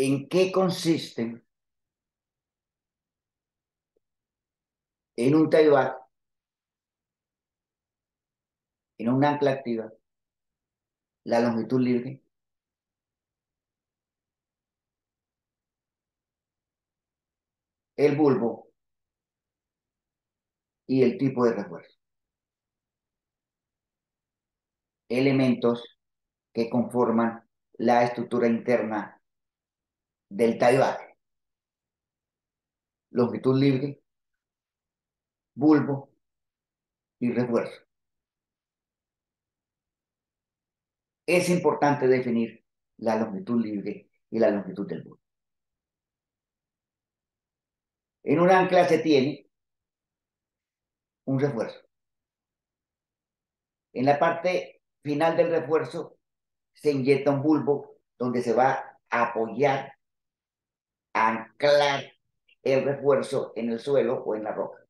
¿En qué consisten en un tie-back, en un ancla activa, la longitud libre, el bulbo y el tipo de refuerzo? Elementos que conforman la estructura interna del tie-back: longitud libre, bulbo y refuerzo. Es importante definir la longitud libre y la longitud del bulbo. En un ancla se tiene un refuerzo. En la parte final del refuerzo se inyecta un bulbo donde se va a apoyar, a anclar el refuerzo en el suelo o en la roca.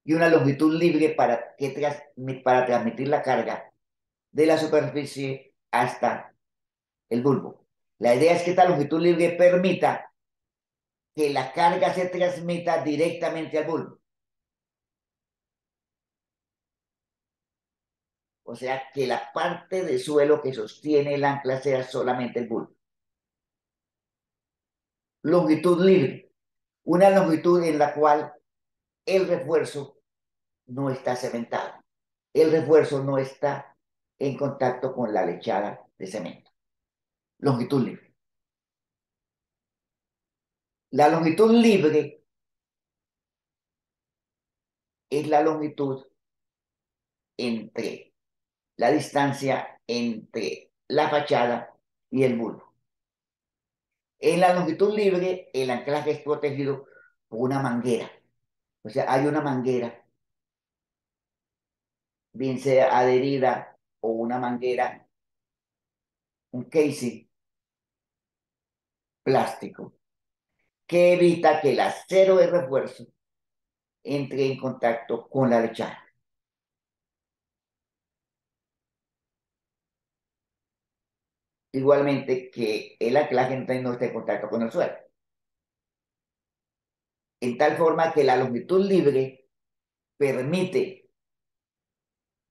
Y una longitud libre para transmitir la carga de la superficie hasta el bulbo. La idea es que esta longitud libre permita que la carga se transmita directamente al bulbo. O sea, que la parte de suelo que sostiene el ancla sea solamente el bulbo. Longitud libre, una longitud en la cual el refuerzo no está cementado. El refuerzo no está en contacto con la lechada de cemento. Longitud libre. La longitud libre es la longitud entre la distancia entre la fachada y el bulbo. En la longitud libre, el anclaje es protegido por una manguera. O sea, hay una manguera, bien sea adherida o una manguera, un casing plástico, que evita que el acero de refuerzo entre en contacto con la lechada. Igualmente que el anclaje no esté en contacto con el suelo. En tal forma que la longitud libre permite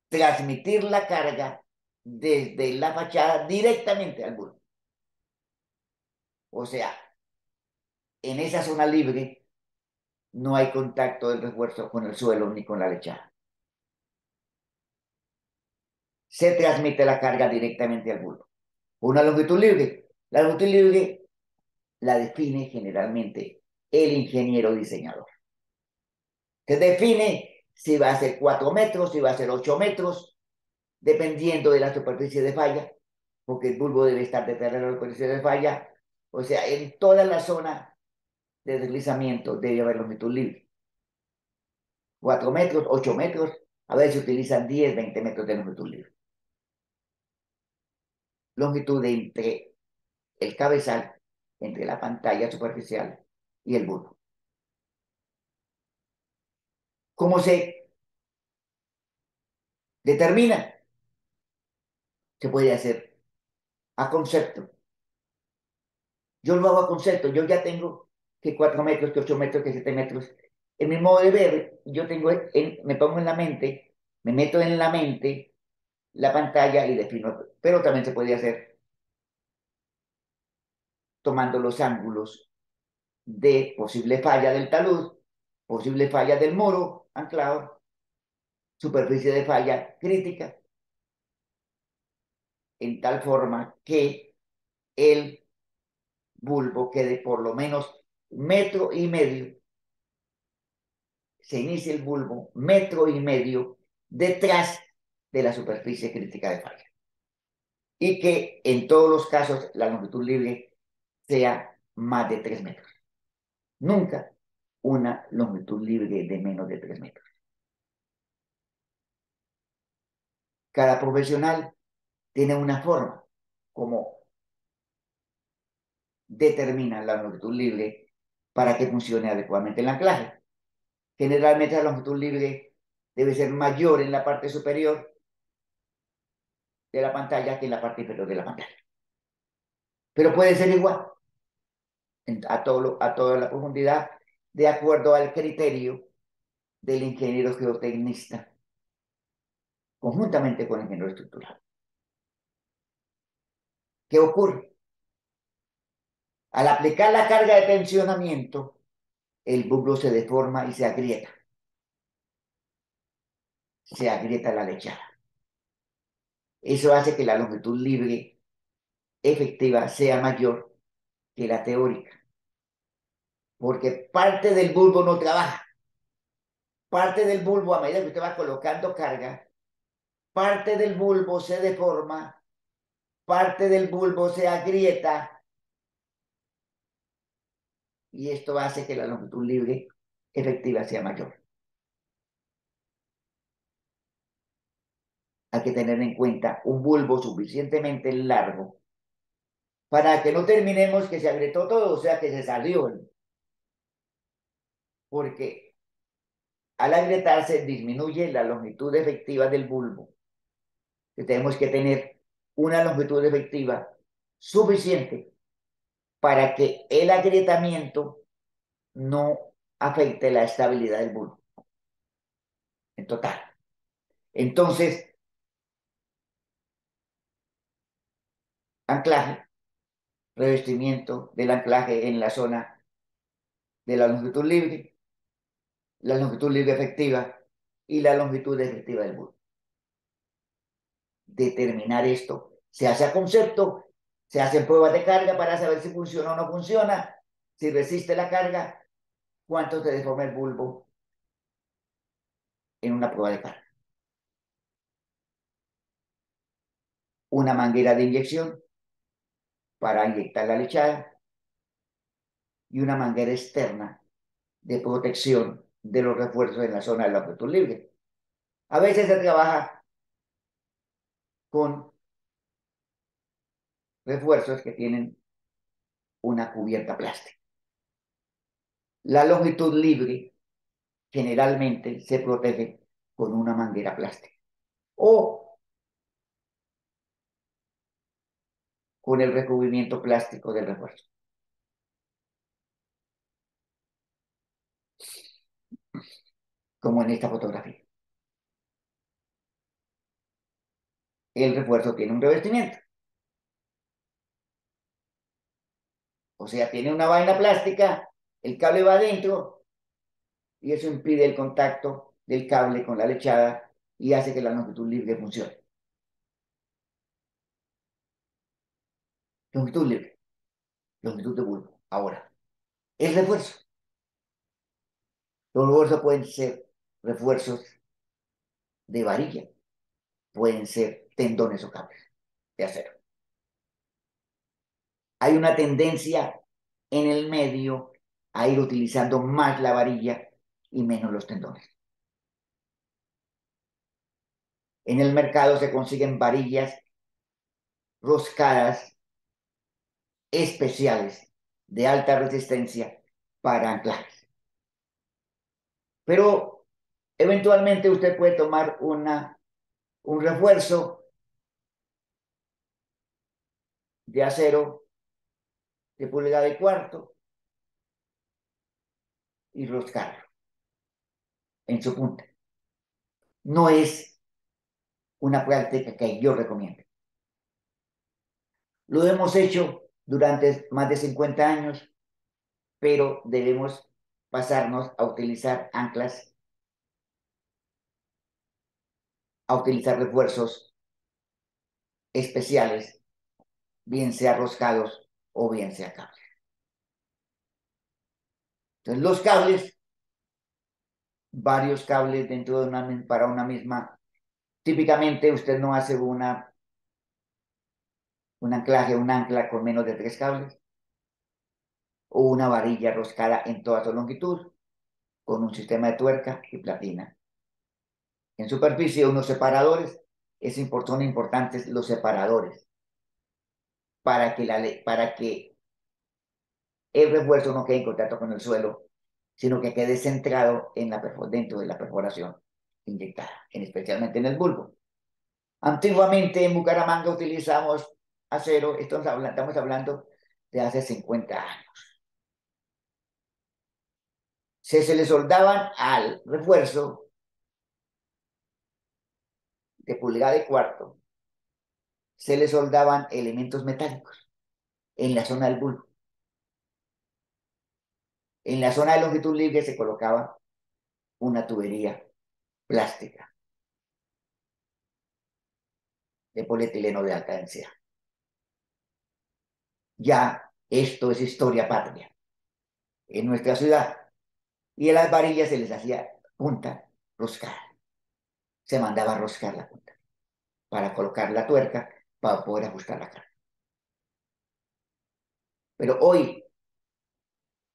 transmitir la carga desde la fachada directamente al bulbo. O sea, en esa zona libre no hay contacto del refuerzo con el suelo ni con la lechada. Se transmite la carga directamente al bulbo. Una longitud libre. La longitud libre la define generalmente el ingeniero diseñador. Se define si va a ser 4 metros, si va a ser 8 metros, dependiendo de la superficie de falla, porque el bulbo debe estar detrás de la superficie de falla. O sea, en toda la zona de deslizamiento debe haber longitud libre. 4 metros, 8 metros, a veces se utilizan 10, 20 metros de longitud libre. Longitud entre el cabezal, entre la pantalla superficial y el bulbo. ¿Cómo se determina? Se puede hacer a concepto. Yo lo hago a concepto. Yo ya tengo que 4 metros, que 8 metros, que 7 metros. En mi modo de ver, yo tengo me pongo en la mente, me meto en la mente la pantalla y defino. Pero también se puede hacer tomando los ángulos de posible falla del talud, posible falla del muro anclado, superficie de falla crítica, en tal forma que el bulbo quede por lo menos 1,5 metros, se inicia el bulbo 1,5 metros detrás de la superficie crítica de falla. Y que en todos los casos la longitud libre sea más de 3 metros. Nunca una longitud libre de menos de 3 metros. Cada profesional tiene una forma como determina la longitud libre para que funcione adecuadamente el anclaje. Generalmente la longitud libre debe ser mayor en la parte superior de la pantalla que en la parte inferior de la pantalla. Pero puede ser igual. a toda la profundidad, de acuerdo al criterio del ingeniero geotecnista, conjuntamente con el ingeniero estructural. ¿Qué ocurre? Al aplicar la carga de tensionamiento, el bulbo se deforma y se agrieta la lechada. Eso hace que la longitud libre efectiva sea mayor que la teórica, porque parte del bulbo no trabaja. Parte del bulbo, a medida que usted va colocando carga, parte del bulbo se deforma, parte del bulbo se agrieta, y esto hace que la longitud libre efectiva sea mayor. Hay que tener en cuenta un bulbo suficientemente largo para que no terminemos que se agrietó todo, o sea, que se salió, porque al agrietarse disminuye la longitud efectiva del bulbo. Que tenemos que tener una longitud efectiva suficiente para que el agrietamiento no afecte la estabilidad del bulbo en total. Entonces, anclaje, revestimiento del anclaje en la zona de la longitud libre efectiva y la longitud efectiva del bulbo. Determinar esto se hace a concepto, se hacen pruebas de carga para saber si funciona o no funciona, si resiste la carga, cuánto se deforma el bulbo en una prueba de carga. Una manguera de inyección para inyectar la lechada y una manguera externa de protección de los refuerzos en la zona de la longitud libre. A veces se trabaja con refuerzos que tienen una cubierta plástica. La longitud libre generalmente se protege con una manguera plástica o con el recubrimiento plástico del refuerzo, como en esta fotografía. El refuerzo tiene un revestimiento, o sea, tiene una vaina plástica, el cable va adentro y eso impide el contacto del cable con la lechada y hace que la longitud libre funcione. Longitud libre, longitud de bulbo. Ahora, el refuerzo. Los refuerzos pueden ser refuerzos de varilla, pueden ser tendones o cables de acero. Hay una tendencia en el medio a ir utilizando más la varilla y menos los tendones. En el mercado se consiguen varillas roscadas especiales de alta resistencia para anclajes. Pero eventualmente usted puede tomar un refuerzo de acero de pulgada y cuarto y roscarlo en su punta. No es una práctica que yo recomiendo. Lo hemos hecho durante más de 50 años, pero debemos pasarnos a utilizar anclas, a utilizar refuerzos especiales, bien sea roscados o bien sea cables. Entonces, los cables, varios cables dentro de para una misma. Típicamente usted no hace un anclaje, un ancla con menos de 3 cables o una varilla roscada en toda su longitud con un sistema de tuerca y platina. En superficie, unos separadores, son importantes los separadores para que el refuerzo no quede en contacto con el suelo, sino que quede centrado dentro de la perforación inyectada, especialmente en el bulbo. Antiguamente en Bucaramanga utilizamos acero, estamos hablando de hace 50 años. se le soldaban al refuerzo de pulgada y cuarto, se le soldaban elementos metálicos en la zona del bulbo. En la zona de longitud libre se colocaba una tubería plástica de polietileno de alta densidad. Ya esto es historia patria en nuestra ciudad. Y a las varillas se les hacía punta roscada. Se mandaba a roscar la punta para colocar la tuerca para poder ajustar la carga. Pero hoy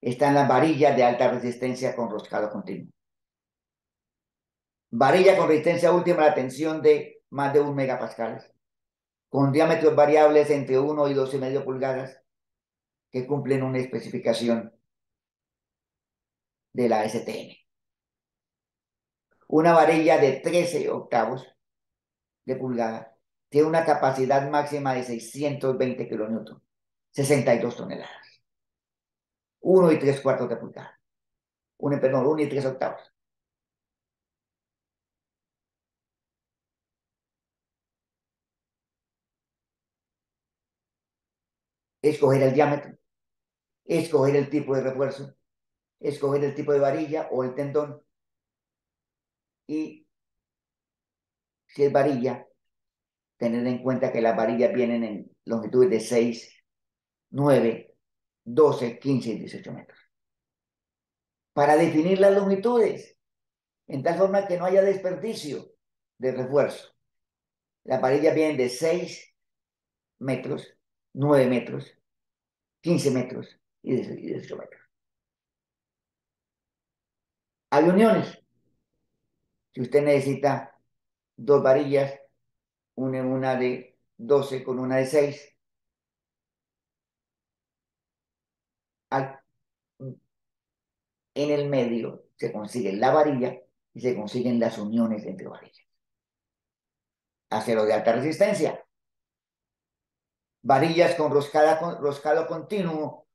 están las varillas de alta resistencia con roscado continuo. Varilla con resistencia última a la tensión de más de 1 megapascal, con diámetros variables entre 1 y 12,5 pulgadas, que cumplen una especificación de la STM. Una varilla de 13 octavos de pulgada tiene una capacidad máxima de 620 kilonewton, 62 toneladas. 1 y 3/4 de pulgada. Perdón, 1 y 3 octavos. Escoger el diámetro, escoger el tipo de refuerzo, escoger el tipo de varilla o el tendón. Y si es varilla, tener en cuenta que las varillas vienen en longitudes de 6, 9, 12, 15 y 18 metros. Para definir las longitudes, en tal forma que no haya desperdicio de refuerzo. Las varillas vienen de 6 metros, 9 metros, 15 metros y 18 metros. Hay uniones. Si usted necesita 2 varillas, una de 12 con una de 6, en el medio se consigue la varilla y se consiguen las uniones entre varillas. Acero de alta resistencia. Varillas con roscado continuo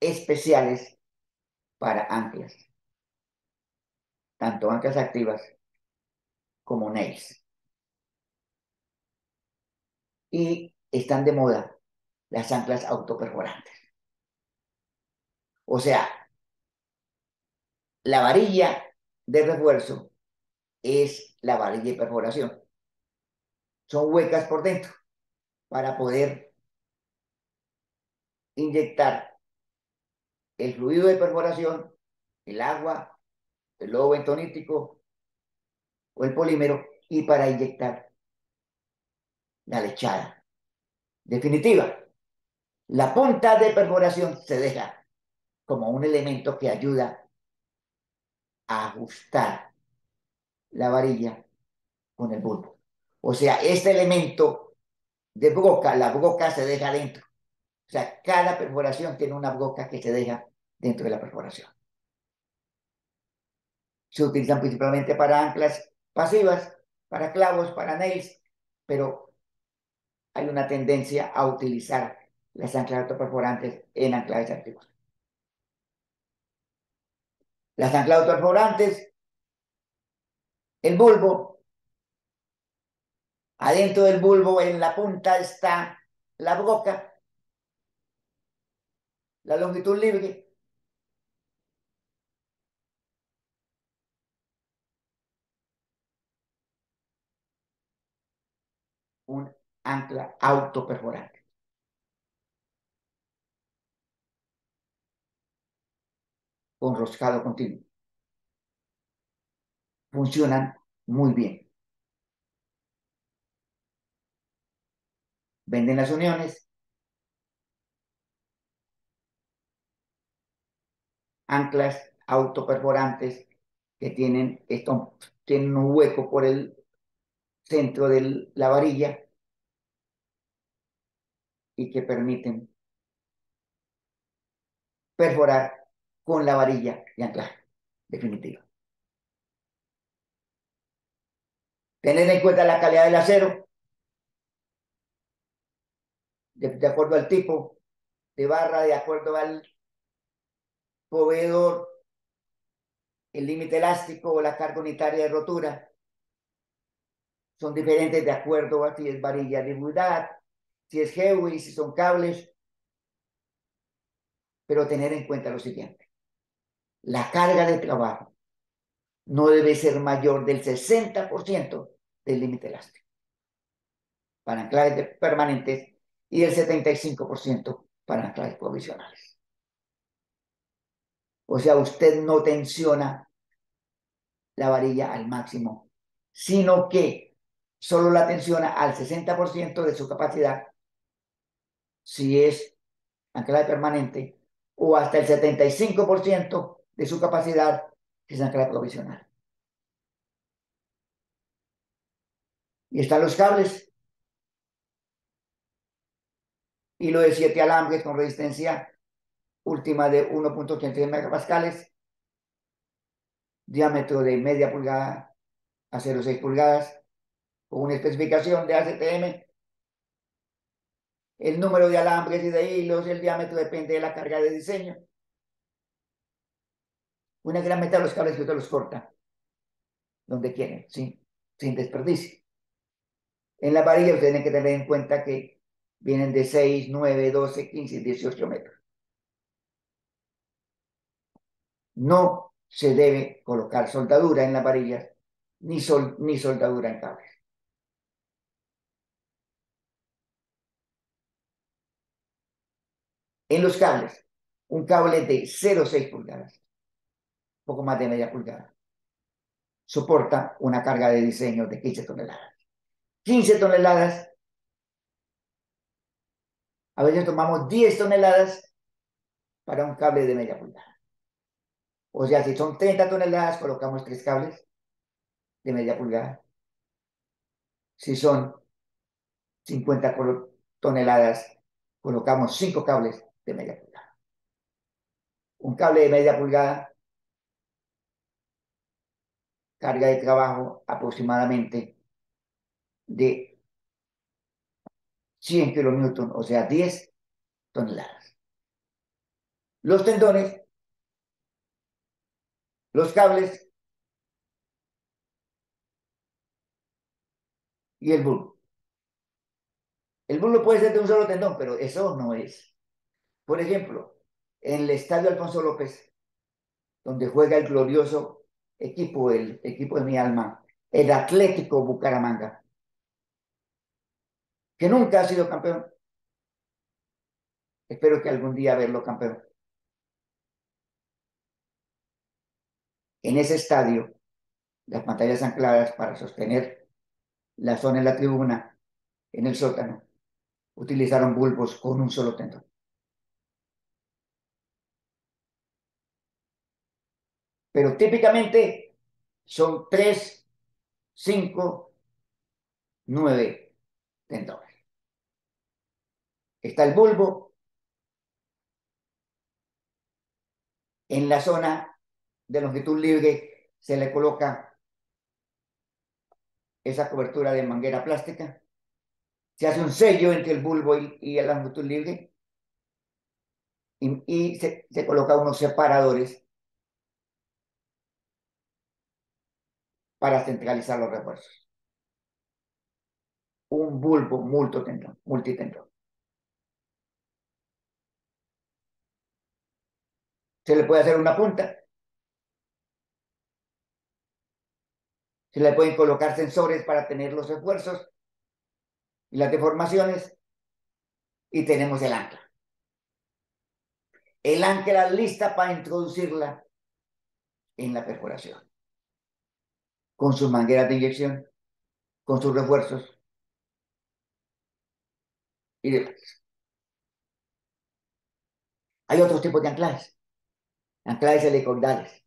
especiales para anclas, tanto anclas activas como nails. Y están de moda las anclas autoperforantes. O sea, la varilla de refuerzo es la varilla de perforación. Son huecas por dentro para poder inyectar el fluido de perforación, el agua, el lodo bentonítico o el polímero, y para inyectar la lechada definitiva. La punta de perforación se deja como un elemento que ayuda a ajustar la varilla con el bulbo. O sea, este elemento de broca, la broca se deja dentro. O sea, cada perforación tiene una broca que se deja dentro de la perforación. Se utilizan principalmente para anclas pasivas, para clavos, para nails, pero hay una tendencia a utilizar las anclas autoperforantes en anclajes activos. Las anclas autoperforantes, el bulbo, adentro del bulbo en la punta está la broca, la longitud libre, un ancla autoperforante. Con roscado continuo. Funcionan muy bien. Venden las uniones, anclas autoperforantes que tienen un hueco por el centro de la varilla y que permiten perforar con la varilla de anclaje definitiva. Tener en cuenta la calidad del acero, de acuerdo al tipo de barra, de acuerdo al proveedor, el límite elástico o la carga unitaria de rotura son diferentes de acuerdo a si es varilla de unidad, si es GEWI, si son cables, pero tener en cuenta lo siguiente: la carga de trabajo no debe ser mayor del 60% del límite elástico para anclajes permanentes y del 75% para anclajes provisionales. O sea, usted no tensiona la varilla al máximo, sino que solo la tensiona al 60% de su capacidad si es anclaje permanente o hasta el 75% de su capacidad si es anclaje provisional. Y están los cables, hilo de 7 alambres con resistencia última de 1.86 megapascales, diámetro de media pulgada a 0,6 pulgadas, con una especificación de ACTM. El número de alambres y de hilos, el diámetro depende de la carga de diseño. Una gran meta de los cables que usted los corta donde quieren, sin desperdicio. En la varilla usted tiene que tener en cuenta que vienen de 6, 9, 12, 15 y 18 metros. No se debe colocar soldadura en las varillas ni soldadura en cables. En los cables, un cable de 0,6 pulgadas, poco más de media pulgada, soporta una carga de diseño de 15 toneladas. 15 toneladas, a veces tomamos 10 toneladas para un cable de media pulgada. O sea, si son 30 toneladas, colocamos 3 cables de media pulgada. Si son 50 toneladas, colocamos 5 cables de media pulgada. Un cable de media pulgada, carga de trabajo aproximadamente de 100 kilonewton, o sea, 10 toneladas. Los tendones, los cables y el bulbo. El bulbo puede ser de un solo tendón, pero eso no es. Por ejemplo, en el estadio Alfonso López, donde juega el glorioso equipo, el equipo de mi alma, el Atlético Bucaramanga, que nunca ha sido campeón. Espero que algún día verlo campeón. En ese estadio, las pantallas ancladas para sostener la zona en la tribuna, en el sótano, utilizaron bulbos con un solo tendón. Pero típicamente son 3, 5, 9 tendones. Está el bulbo en la zona de longitud libre, se le coloca esa cobertura de manguera plástica, se hace un sello entre el bulbo y la longitud libre y se coloca unos separadores para centralizar los refuerzos. Un bulbo multitendón. Se le puede hacer una punta, se le pueden colocar sensores para tener los refuerzos y las deformaciones, y tenemos el ancla. El ancla lista para introducirla en la perforación, con sus mangueras de inyección, con sus refuerzos y demás. Hay otros tipos de anclajes helicoidales,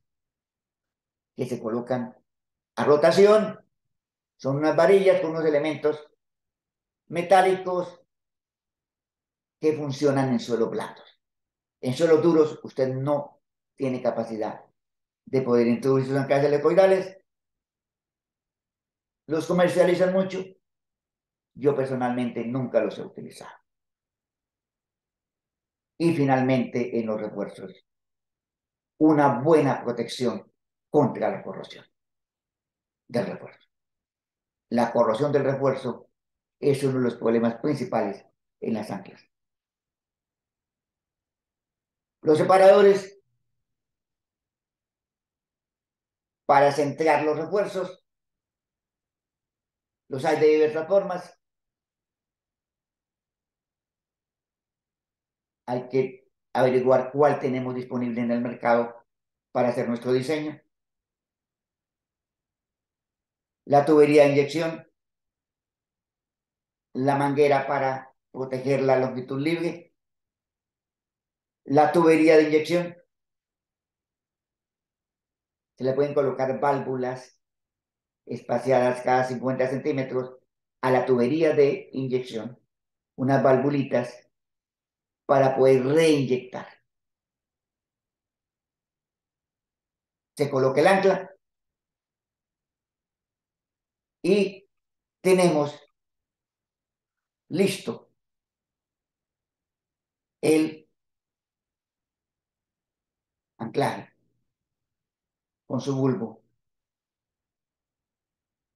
que se colocan a rotación, son unas varillas con unos elementos metálicos que funcionan en suelos blandos. En suelos duros usted no tiene capacidad de poder introducir sus anclajes helicoidales. Los comercializan mucho. Yo personalmente nunca los he utilizado. Y finalmente, en los refuerzos, una buena protección contra la corrosión del refuerzo. La corrosión del refuerzo es uno de los problemas principales en las anclas. Los separadores para centrar los refuerzos los hay de diversas formas. Hay que averiguar cuál tenemos disponible en el mercado para hacer nuestro diseño. La tubería de inyección, la manguera para proteger la longitud libre, la tubería de inyección, se le pueden colocar válvulas espaciadas cada 50 centímetros a la tubería de inyección, unas valvulitas para poder reinyectar. Se coloca el ancla y tenemos listo el anclaje con su bulbo,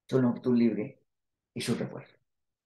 su longitud libre y su refuerzo.